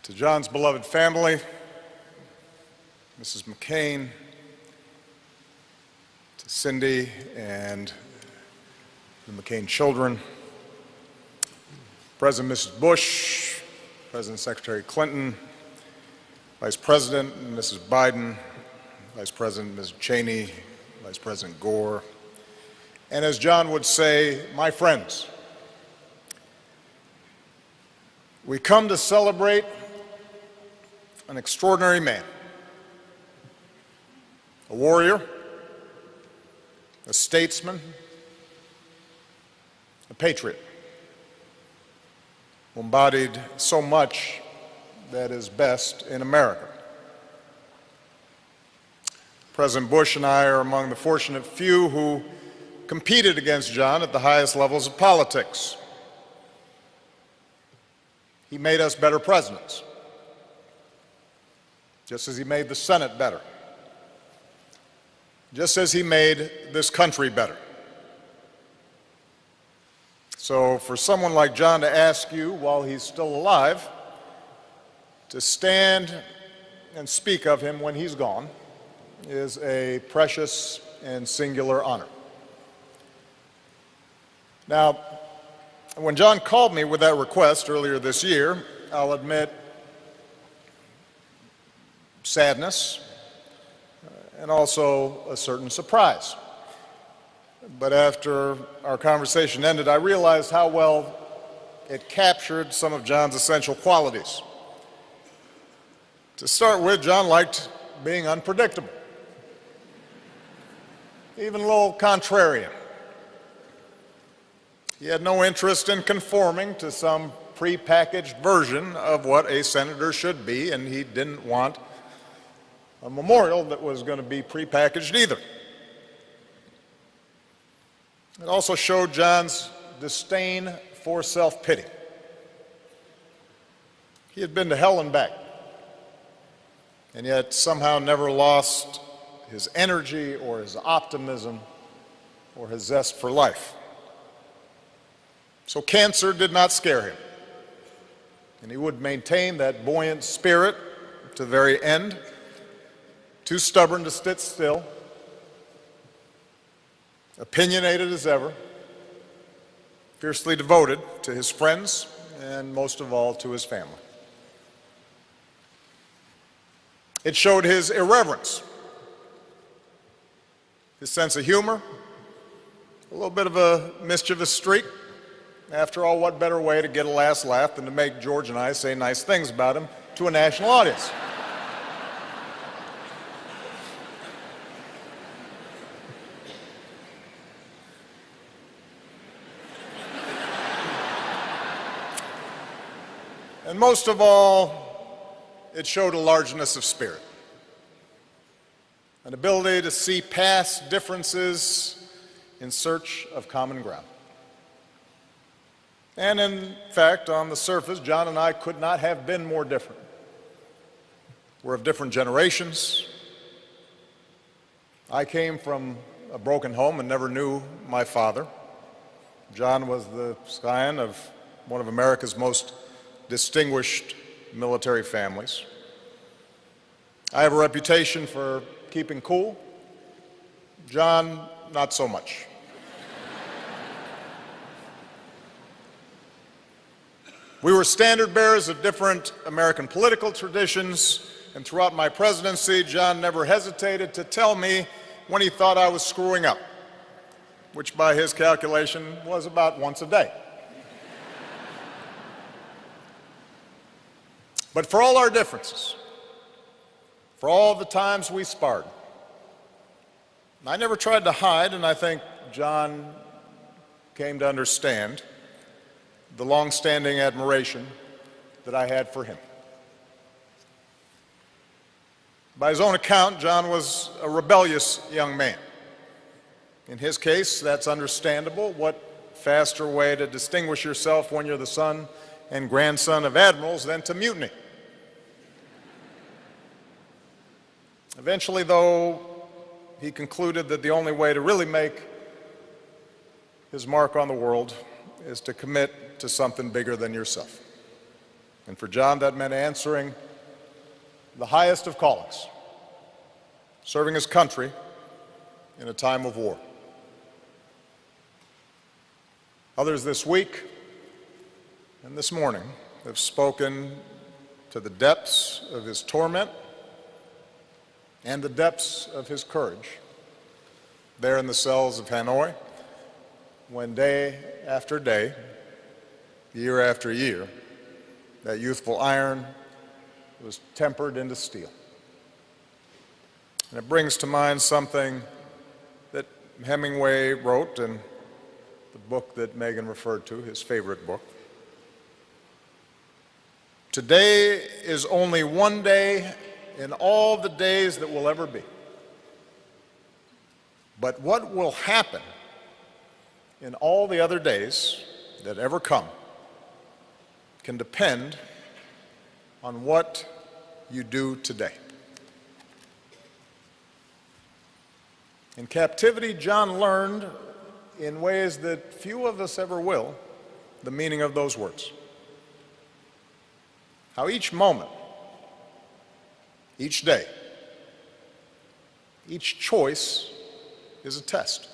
To John's beloved family, Mrs. McCain, to Cindy and the McCain children, President Mrs. Bush, President Secretary Clinton, Vice President Mrs. Biden, Vice President Mrs. Cheney, Vice President Gore, and as John would say, my friends. We come to celebrate an extraordinary man, a warrior, a statesman, a patriot, who embodied so much that is best in America. President Bush and I are among the fortunate few who competed against John at the highest levels of politics. He made us better presidents, just as he made the Senate better, just as he made this country better. So for someone like John to ask you, while he's still alive, to stand and speak of him when he's gone is a precious and singular honor. Now, when John called me with that request earlier this year, I'll admit sadness and also a certain surprise. But after our conversation ended, I realized how well it captured some of John's essential qualities. To start with, John liked being unpredictable, even a little contrarian. He had no interest in conforming to some prepackaged version of what a senator should be, and he didn't want a memorial that was going to be prepackaged either. It also showed John's disdain for self-pity. He had been to hell and back, and yet somehow never lost his energy or his optimism or his zest for life. So cancer did not scare him, and he would maintain that buoyant spirit to the very end, too stubborn to sit still, opinionated as ever, fiercely devoted to his friends, and most of all to his family. It showed his irreverence, his sense of humor, a little bit of a mischievous streak. After all, what better way to get a last laugh than to make George and I say nice things about him to a national audience? And most of all, it showed a largeness of spirit, an ability to see past differences in search of common ground. And in fact, on the surface, John and I could not have been more different. We're of different generations. I came from a broken home and never knew my father. John was the scion of one of America's most distinguished military families. I have a reputation for keeping cool. John, not so much. We were standard bearers of different American political traditions, and throughout my presidency, John never hesitated to tell me when he thought I was screwing up, which by his calculation was about once a day. But for all our differences, for all the times we sparred, I never tried to hide, and I think John came to understand the long-standing admiration that I had for him. By his own account, John was a rebellious young man. In his case, that's understandable. What faster way to distinguish yourself when you're the son and grandson of admirals than to mutiny? Eventually, though, he concluded that the only way to really make his mark on the world is to commit to something bigger than yourself. And for John, that meant answering the highest of callings, serving his country in a time of war. Others this week and this morning have spoken to the depths of his torment and the depths of his courage there in the cells of Hanoi, when day after day, year after year, that youthful iron was tempered into steel. And it brings to mind something that Hemingway wrote in the book that Megan referred to, his favorite book. Today is only one day in all the days that will ever be. But what will happen in all the other days that ever come can depend on what you do today. In captivity, John learned in ways that few of us ever will the meaning of those words. How each moment, each day, each choice is a test.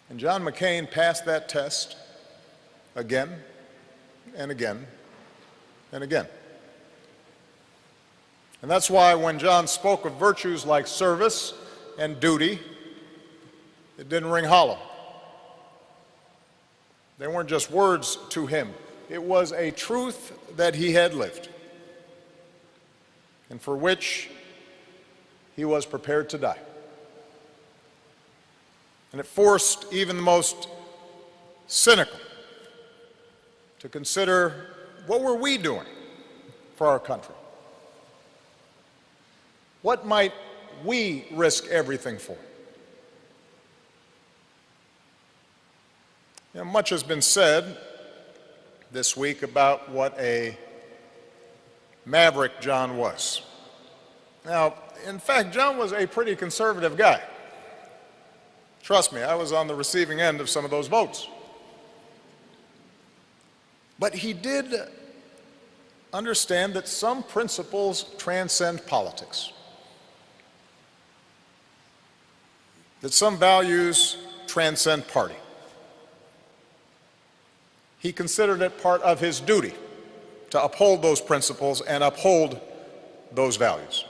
And John McCain passed that test again and again and again. And that's why when John spoke of virtues like service and duty, it didn't ring hollow. They weren't just words to him. It was a truth that he had lived and for which he was prepared to die. And it forced even the most cynical to consider, what were we doing for our country? What might we risk everything for? You know, much has been said this week about what a maverick John was. Now, in fact, John was a pretty conservative guy. Trust me, I was on the receiving end of some of those votes. But he did understand that some principles transcend politics, that some values transcend party. He considered it part of his duty to uphold those principles and uphold those values.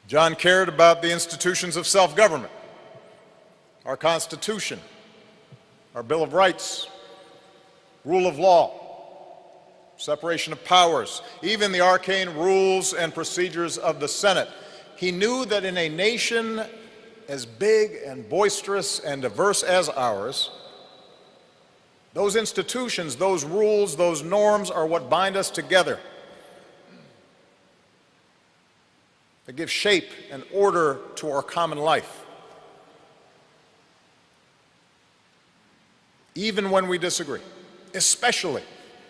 John cared about the institutions of self-government, our Constitution, our Bill of Rights, rule of law, separation of powers, even the arcane rules and procedures of the Senate. He knew that in a nation as big and boisterous and diverse as ours, those institutions, those rules, those norms are what bind us together. They give shape and order to our common life. Even when we disagree, especially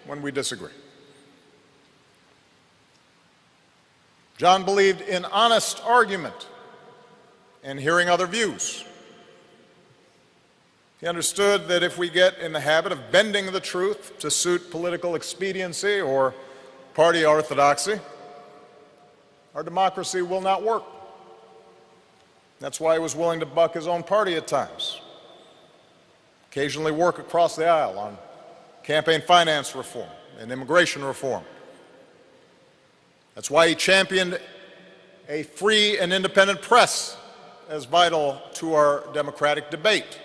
when we disagree. John believed in honest argument and hearing other views. He understood that if we get in the habit of bending the truth to suit political expediency or party orthodoxy, our democracy will not work. That's why he was willing to buck his own party at times, occasionally work across the aisle on campaign finance reform and immigration reform. That's why he championed a free and independent press as vital to our democratic debate.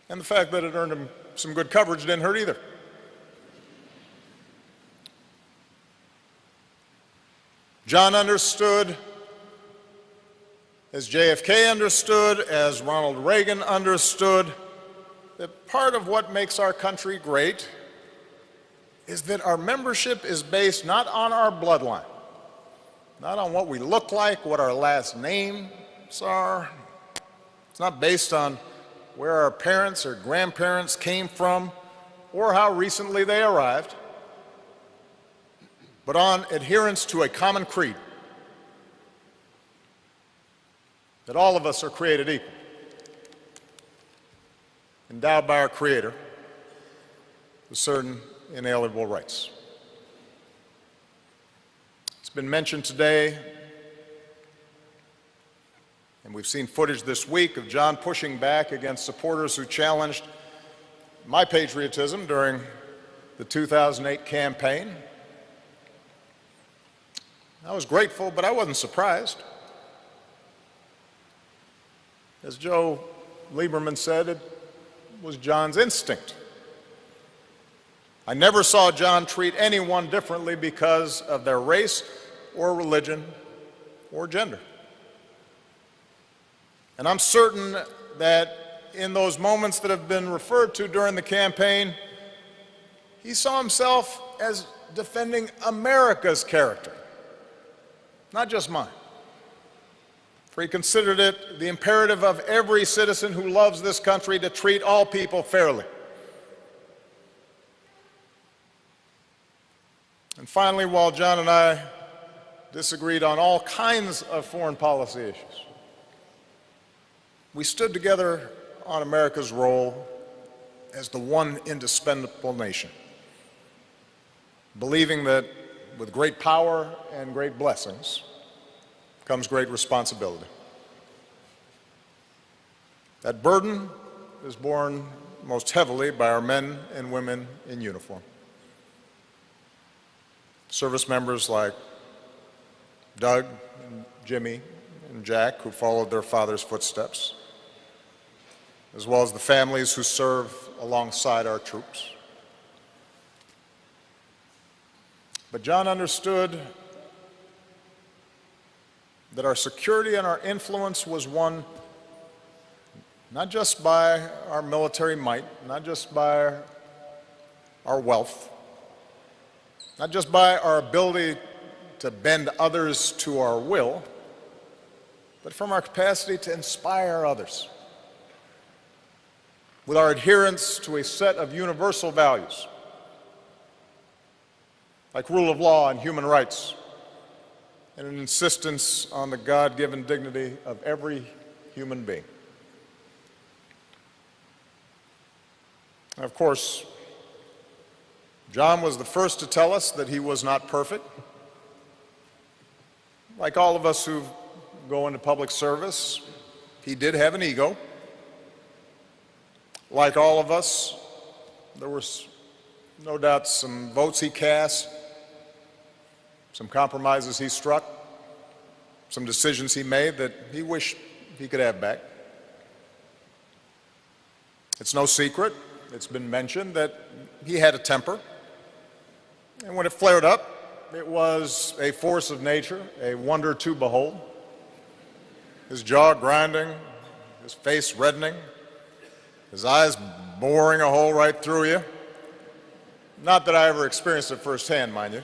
And the fact that it earned him some good coverage didn't hurt either. John understood, as JFK understood, as Ronald Reagan understood, that part of what makes our country great is that our membership is based not on our bloodline, not on what we look like, what our last names are. It's not based on where our parents or grandparents came from or how recently they arrived, but on adherence to a common creed, that all of us are created equal. endowed by our Creator with certain inalienable rights. It's been mentioned today, and we've seen footage this week of John pushing back against supporters who challenged my patriotism during the 2008 campaign. I was grateful, but I wasn't surprised. As Joe Lieberman said, it was John's instinct. I never saw John treat anyone differently because of their race or religion or gender. And I'm certain that in those moments that have been referred to during the campaign, he saw himself as defending America's character, not just mine. For he considered it the imperative of every citizen who loves this country to treat all people fairly. And finally, while John and I disagreed on all kinds of foreign policy issues, we stood together on America's role as the one indispensable nation, believing that with great power and great blessings comes great responsibility. That burden is borne most heavily by our men and women in uniform. Service members like Doug, and Jimmy, and Jack, who followed their father's footsteps, as well as the families who serve alongside our troops. But John understood that our security and our influence was won not just by our military might, not just by our wealth, not just by our ability to bend others to our will, but from our capacity to inspire others with our adherence to a set of universal values like rule of law and human rights, and an insistence on the God-given dignity of every human being. And of course, John was the first to tell us that he was not perfect. Like all of us who go into public service, he did have an ego. Like all of us, there were no doubt some votes he cast, some compromises he struck, some decisions he made that he wished he could have back. It's no secret, it's been mentioned, that he had a temper. And when it flared up, it was a force of nature, a wonder to behold. His jaw grinding, his face reddening, his eyes boring a hole right through you. Not that I ever experienced it firsthand, mind you.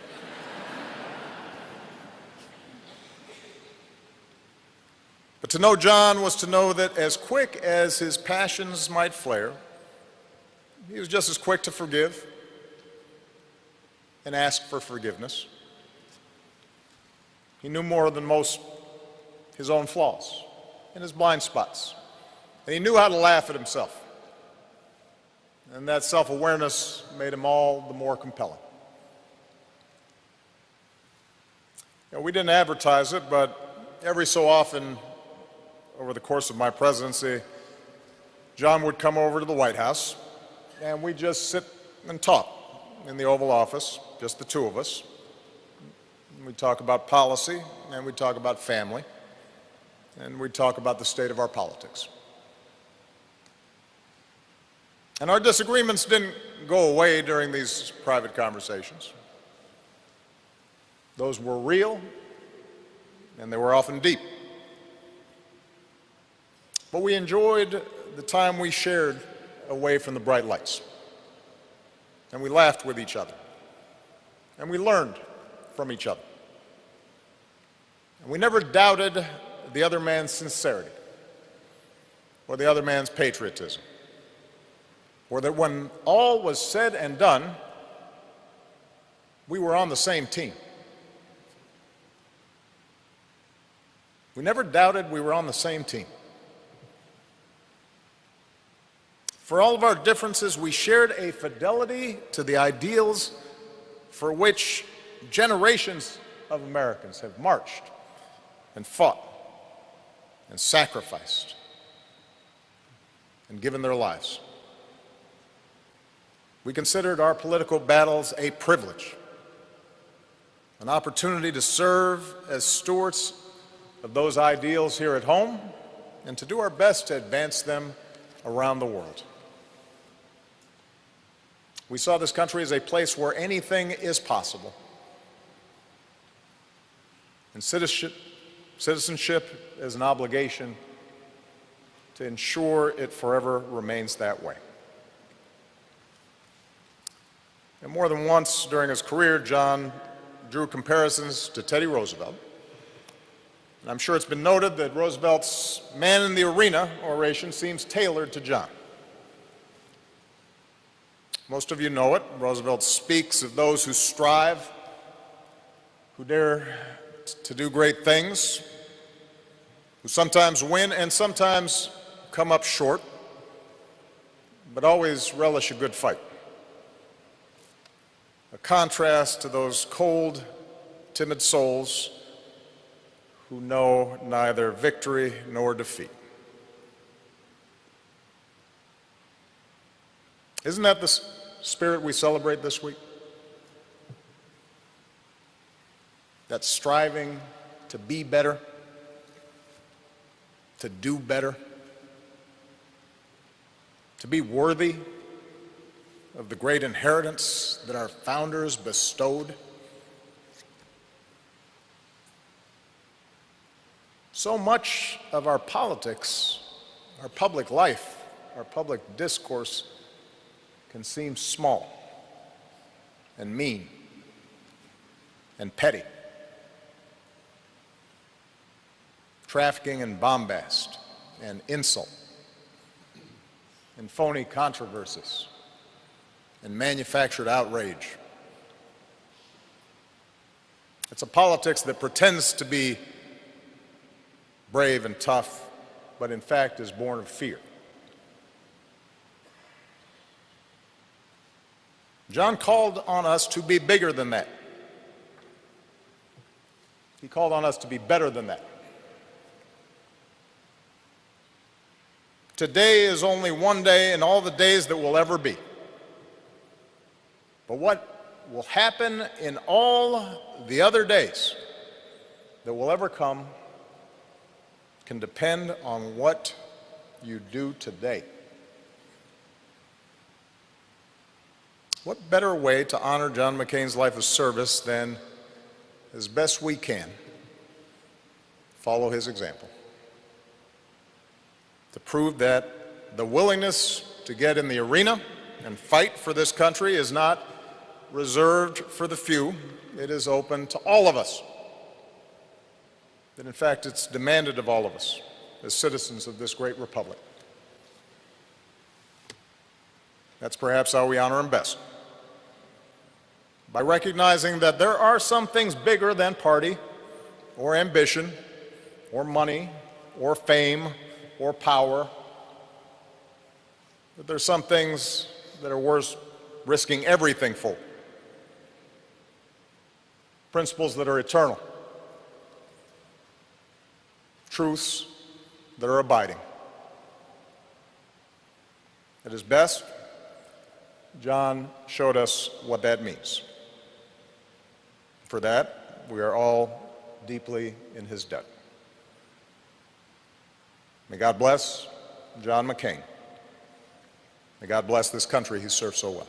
But to know John was to know that as quick as his passions might flare, he was just as quick to forgive and ask for forgiveness. He knew more than most his own flaws and his blind spots. And he knew how to laugh at himself. And that self-awareness made him all the more compelling. You know, we didn't advertise it, but every so often over the course of my presidency, John would come over to the White House, and we'd just sit and talk in the Oval Office, just the two of us. We'd talk about policy, and we'd talk about family, and we'd talk about the state of our politics. And our disagreements didn't go away during these private conversations. Those were real, and they were often deep. But we enjoyed the time we shared away from the bright lights. And we laughed with each other. And we learned from each other. And we never doubted the other man's sincerity or the other man's patriotism, or that when all was said and done, we were on the same team. We never doubted we were on the same team. for all of our differences, we shared a fidelity to the ideals for which generations of Americans have marched and fought and sacrificed and given their lives. We considered our political battles a privilege, an opportunity to serve as stewards of those ideals here at home and to do our best to advance them around the world. We saw this country as a place where anything is possible. And citizenship is an obligation to ensure it forever remains that way. And more than once during his career, John drew comparisons to Teddy Roosevelt. And I'm sure it's been noted that Roosevelt's man in the arena oration seems tailored to John. Most of you know it. Roosevelt speaks of those who strive, who dare to do great things, who sometimes win and sometimes come up short, but always relish a good fight. A contrast to those cold, timid souls who know neither victory nor defeat. Isn't that the spirit we celebrate this week? That striving to be better, to do better, to be worthy of the great inheritance that our founders bestowed. So much of our politics, our public life, our public discourse can seem small and mean and petty. Trafficking in bombast and insult and phony controversies and manufactured outrage. It's a politics that pretends to be brave and tough, but in fact is born of fear. John called on us to be bigger than that. He called on us to be better than that. Today is only one day in all the days that will ever be. But what will happen in all the other days that will ever come can depend on what you do today. What better way to honor John McCain's life of service than, as best we can, follow his example? To prove that the willingness to get in the arena and fight for this country is not reserved for the few, it is open to all of us. That in fact it's demanded of all of us as citizens of this great republic. That's perhaps how we honor him best. By recognizing that there are some things bigger than party or ambition or money or fame or power, that there's some things that are worth risking everything for. Principles that are eternal. Truths that are abiding. At his best, John showed us what that means. For that, we are all deeply in his debt. May God bless John McCain. May God bless this country he served so well.